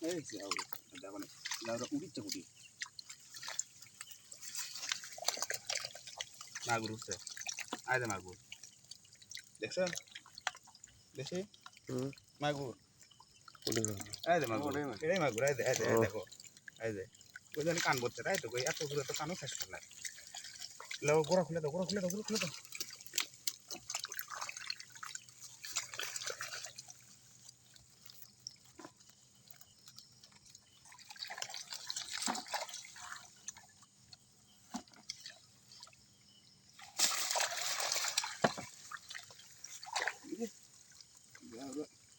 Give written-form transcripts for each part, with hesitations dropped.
এই দেখো না উড়িচ্ছে কুটি মাগুর উঠছে আয় দে মাগুর দেখছো দেখি মাগুর আয় দে মাগুর এটাই মাগুর আয় দে দেখো আয় দে ওই জন্য কান করছে তাই তো এত ঘুরে তো কানও শেষ করলাম গোড়া খুলে দাও গোড়া খুলে দাও গোড়া খুলে দাও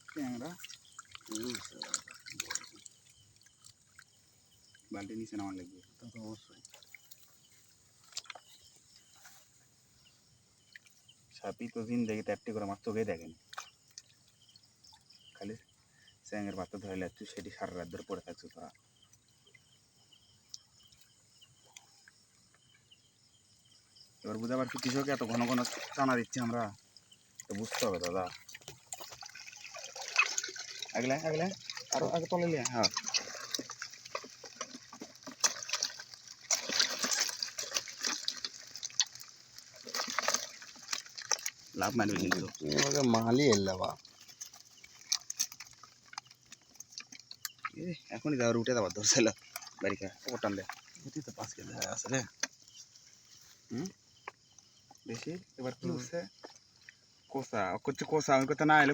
ট্যাংরা বালতি নিচে নামান লাগবে অবশ্যই সাপি তো জিন্দগি একটি করে মাছ চোখেই দেখেনি খালি চ্যাংয়ের বাচ্চা ধরে লাগছে সেটি সারা রাত ধরে পড়ে থাকছে তোরা এবার বুঝতে পারছি কৃষকে এত ঘন ঘন টানা দিচ্ছি আমরা তো বুঝতে হবে দাদা আগলে আগলে আরো আগে তলে নিয়ে হ্যাঁ লাভ মানবে কিন্তু মালি এল্লাবা এখনই যাওয়ার উঠে যাবার ধরছিল বাড়িতে টান দে এটি তো 5 কেজি আছে রে বেশি এবার কি হচ্ছে কোসা করছে কোসা আমি কথা না এলে